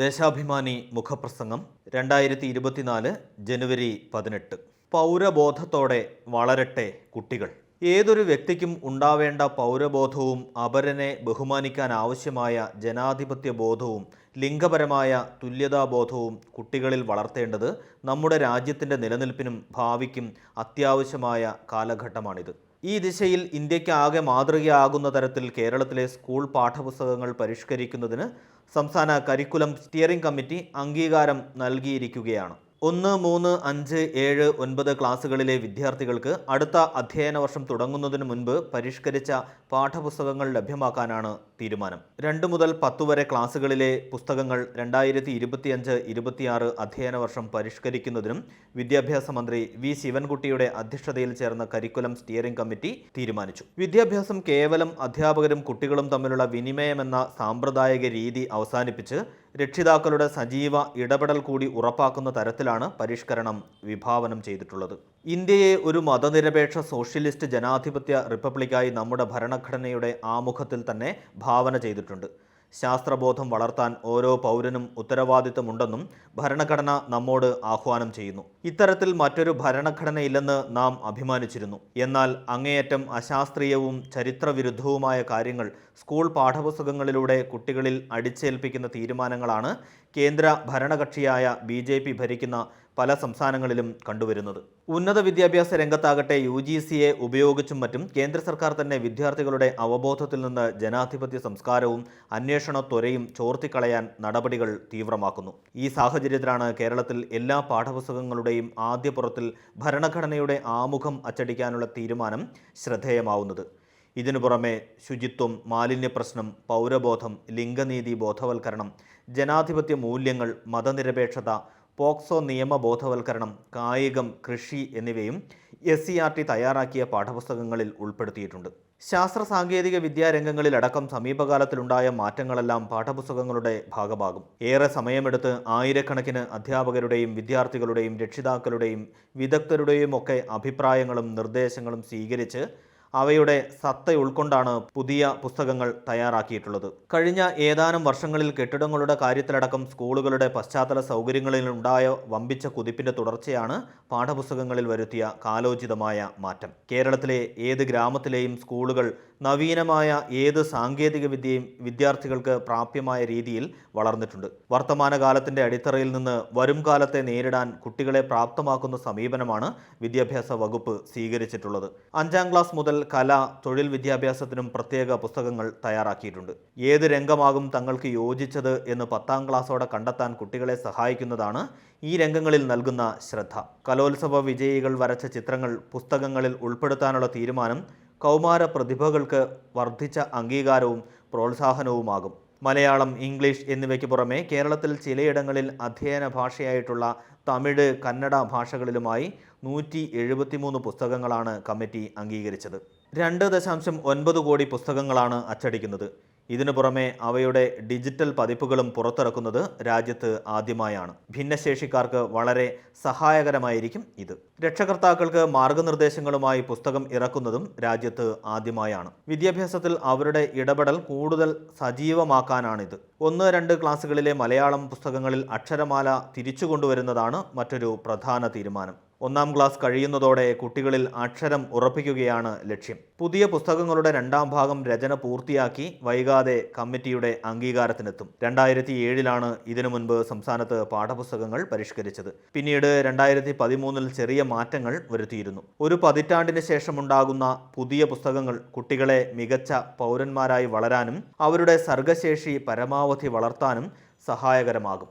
ദേശാഭിമാനി മുഖപ്രസംഗം 2024 ജനുവരി 18. പൗരബോധത്തോടെ വളരട്ടെ കുട്ടികൾ. ഏതൊരു വ്യക്തിക്കും ഉണ്ടാവേണ്ട പൗരബോധവും അപരനെ ബഹുമാനിക്കാൻ ആവശ്യമായ ജനാധിപത്യ ബോധവും ലിംഗപരമായ തുല്യതാബോധവും കുട്ടികളിൽ വളർത്തേണ്ടത് നമ്മുടെ രാജ്യത്തിൻ്റെ നിലനിൽപ്പിനും ഭാവിക്കും അത്യാവശ്യമായ കാലഘട്ടമാണിത്. ഈ ദിശയിൽ ഇന്ത്യക്കാകെ മാതൃകയാകുന്ന തരത്തിൽ കേരളത്തിലെ സ്കൂൾ പാഠപുസ്തകങ്ങൾ പരിഷ്കരിക്കുന്നതിന് സംസ്ഥാന കരിക്കുലം സ്റ്റിയറിംഗ് കമ്മിറ്റി അംഗീകാരം നൽകിയിരിക്കുകയാണ്. 1, 3, 5, 7, 9 ക്ലാസ്സുകളിലെ വിദ്യാർത്ഥികൾക്ക് അടുത്ത അധ്യയന വർഷം തുടങ്ങുന്നതിന് മുൻപ് പരിഷ്കരിച്ച പാഠപുസ്തകങ്ങൾ ലഭ്യമാക്കാനാണ് തീരുമാനം. 2 മുതൽ 10 വരെ ക്ലാസ്സുകളിലെ പുസ്തകങ്ങൾ 2025-26 അധ്യയന വർഷം പരിഷ്കരിക്കുന്നതിനും വിദ്യാഭ്യാസ മന്ത്രി വി ശിവൻകുട്ടിയുടെ അധ്യക്ഷതയിൽ ചേർന്ന കരിക്കുലം സ്റ്റിയറിംഗ് കമ്മിറ്റി തീരുമാനിച്ചു. വിദ്യാഭ്യാസം കേവലം അധ്യാപകരും കുട്ടികളും തമ്മിലുള്ള വിനിമയമെന്ന സാമ്പ്രദായിക രീതി അവസാനിപ്പിച്ച് രക്ഷിതാക്കളുടെ സജീവ ഇടപെടൽ കൂടി ഉറപ്പാക്കുന്ന തരത്തിലാണ് പരിഷ്കരണം വിഭാവനം ചെയ്തിട്ടുള്ളത്. ഇന്ത്യയെ ഒരു മതനിരപേക്ഷ സോഷ്യലിസ്റ്റ് ജനാധിപത്യ റിപ്പബ്ലിക്കായി നമ്മുടെ ഭരണഘടനയുടെ ആമുഖത്തിൽ തന്നെ ഭാവന ചെയ്തിട്ടുണ്ട്. ശാസ്ത്രബോധം വളർത്താൻ ഓരോ പൗരനും ഉത്തരവാദിത്തമുണ്ടെന്നും ഭരണഘടന നമ്മോട് ആഹ്വാനം ചെയ്യുന്നു. ഇത്തരത്തിൽ മറ്റൊരു ഭരണഘടനയില്ലെന്ന് നാം അഭിമാനിച്ചിരുന്നു. എന്നാൽ അങ്ങേയറ്റം അശാസ്ത്രീയവും ചരിത്രവിരുദ്ധവുമായ കാര്യങ്ങൾ സ്കൂൾ പാഠപുസ്തകങ്ങളിലൂടെ കുട്ടികളിൽ അടിച്ചേൽപ്പിക്കുന്ന തീരുമാനങ്ങളാണ് കേന്ദ്ര ഭരണകക്ഷിയായ BJP ഭരിക്കുന്ന പല സംസ്ഥാനങ്ങളിലും കണ്ടുവരുന്നത്. ഉന്നത വിദ്യാഭ്യാസ രംഗത്താകട്ടെ UGCയെ ഉപയോഗിച്ചും മറ്റും കേന്ദ്ര സർക്കാർ തന്നെ വിദ്യാർത്ഥികളുടെ അവബോധത്തിൽ നിന്ന് ജനാധിപത്യ സംസ്കാരവും അന്വേഷണ ത്വരയും ചോർത്തിക്കളയാൻ നടപടികൾ തീവ്രമാക്കുന്നു. ഈ സാഹചര്യത്തിലാണ് കേരളത്തിൽ എല്ലാ പാഠപുസ്തകങ്ങളുടെയും ആദ്യപുറത്തിൽ ഭരണഘടനയുടെ ആമുഖം അച്ചടിക്കാനുള്ള തീരുമാനം ശ്രദ്ധേയമാവുന്നത്. ഇതിനു പുറമെ ശുചിത്വം, മാലിന്യപ്രശ്നം, പൗരബോധം, ലിംഗനീതി ബോധവൽക്കരണം, ജനാധിപത്യ മൂല്യങ്ങൾ, മതനിരപേക്ഷത, പോക്സോ നിയമ ബോധവൽക്കരണം, കായികം, കൃഷി എന്നിവയും SCERT തയ്യാറാക്കിയ പാഠപുസ്തകങ്ങളിൽ ഉൾപ്പെടുത്തിയിട്ടുണ്ട്. ശാസ്ത്ര സാങ്കേതിക വിദ്യാരംഗങ്ങളിലടക്കം സമീപകാലത്തിലുണ്ടായ മാറ്റങ്ങളെല്ലാം പാഠപുസ്തകങ്ങളുടെ ഭാഗമാകും. ഏറെ സമയമെടുത്ത് ആയിരക്കണക്കിന് അധ്യാപകരുടെയും വിദ്യാർത്ഥികളുടെയും രക്ഷിതാക്കളുടെയും വിദഗ്ധരുടെയും ഒക്കെ അഭിപ്രായങ്ങളും നിർദ്ദേശങ്ങളും സ്വീകരിച്ച് അവയുടെ സത്ത ഉൾക്കൊണ്ടാണ് പുതിയ പുസ്തകങ്ങൾ തയ്യാറാക്കിയിട്ടുള്ളത്. കഴിഞ്ഞ ഏതാനും വർഷങ്ങളിൽ കെട്ടിടങ്ങളുടെ കാര്യത്തിലടക്കം സ്കൂളുകളുടെ പശ്ചാത്തല സൗകര്യങ്ങളിലുണ്ടായ വമ്പിച്ച കുതിപ്പിൻ്റെ തുടർച്ചയാണ് പാഠപുസ്തകങ്ങളിൽ വരുത്തിയ കാലോചിതമായ മാറ്റം. കേരളത്തിലെ ഏത് ഗ്രാമത്തിലെയും സ്കൂളുകൾ നവീനമായ ഏത് സാങ്കേതിക വിദ്യയും വിദ്യാർത്ഥികൾക്ക് പ്രാപ്യമായ രീതിയിൽ വളർന്നിട്ടുണ്ട്. വർത്തമാനകാലത്തിൻ്റെ അടിത്തറയിൽ നിന്ന് വരും കാലത്തെ നേരിടാൻ കുട്ടികളെ പ്രാപ്തമാക്കുന്ന സമീപനമാണ് വിദ്യാഭ്യാസ വകുപ്പ് സ്വീകരിച്ചിട്ടുള്ളത്. 5ാം ക്ലാസ് മുതൽ കല, തൊഴിൽ വിദ്യാഭ്യാസത്തിനും പ്രത്യേക പുസ്തകങ്ങൾ തയ്യാറാക്കിയിട്ടുണ്ട്. ഏത് രംഗമാകും തങ്ങൾക്ക് യോജിച്ചത് എന്ന് 10ാം ക്ലാസ്സോടെ കണ്ടെത്താൻ കുട്ടികളെ സഹായിക്കുന്നതാണ് ഈ രംഗങ്ങളിൽ നൽകുന്ന ശ്രദ്ധ. കലോത്സവ വിജയികൾ വരച്ച ചിത്രങ്ങൾ പുസ്തകങ്ങളിൽ ഉൾപ്പെടുത്താനുള്ള തീരുമാനം കൗമാര പ്രതിഭകൾക്ക് വർദ്ധിച്ച അംഗീകാരവും പ്രോത്സാഹനവുമാകും. മലയാളം, ഇംഗ്ലീഷ് എന്നിവയ്ക്ക് പുറമെ കേരളത്തിൽ ചിലയിടങ്ങളിൽ അധ്യയന ഭാഷയായിട്ടുള്ള തമിഴ്, കന്നഡ ഭാഷകളിലുമായി 173 പുസ്തകങ്ങളാണ് കമ്മിറ്റി അംഗീകരിച്ചത്. 2.9 കോടി പുസ്തകങ്ങളാണ് അച്ചടിക്കുന്നത്. ഇതിനു പുറമെ അവയുടെ ഡിജിറ്റൽ പതിപ്പുകളും പുറത്തിറക്കുന്നത് രാജ്യത്ത് ആദ്യമായാണ്. ഭിന്നശേഷിക്കാർക്ക് വളരെ സഹായകരമായിരിക്കും ഇത്. രക്ഷകർത്താക്കൾക്ക് മാർഗനിർദ്ദേശങ്ങളുമായി പുസ്തകം ഇറക്കുന്നതും രാജ്യത്ത് ആദ്യമായാണ്. വിദ്യാഭ്യാസത്തിൽ അവരുടെ ഇടപെടൽ കൂടുതൽ സജീവമാക്കാനാണിത്. 1-2 ക്ലാസ്സുകളിലെ മലയാളം പുസ്തകങ്ങളിൽ അക്ഷരമാല തിരിച്ചുകൊണ്ടുവരുന്നതാണ് മറ്റൊരു പ്രധാന തീരുമാനം. 1ാം ക്ലാസ് കഴിയുന്നതോടെ കുട്ടികളിൽ അക്ഷരം ഉറപ്പിക്കുകയാണ് ലക്ഷ്യം. പുതിയ പുസ്തകങ്ങളുടെ 2ാം ഭാഗം രചന പൂർത്തിയാക്കി വൈകാതെ കമ്മിറ്റിയുടെ അംഗീകാരത്തിനെത്തും. 2007 ഇതിനു മുൻപ് സംസ്ഥാനത്ത് പാഠപുസ്തകങ്ങൾ പരിഷ്കരിച്ചത്. പിന്നീട് 2013 ചെറിയ മാറ്റങ്ങൾ വരുത്തിയിരുന്നു. ഒരു പതിറ്റാണ്ടിന് ശേഷമുണ്ടാകുന്ന പുതിയ പുസ്തകങ്ങൾ കുട്ടികളെ മികച്ച പൗരന്മാരായി വളരാനും അവരുടെ സർഗശേഷി പരമാവധി വളർത്താനും സഹായകരമാകും.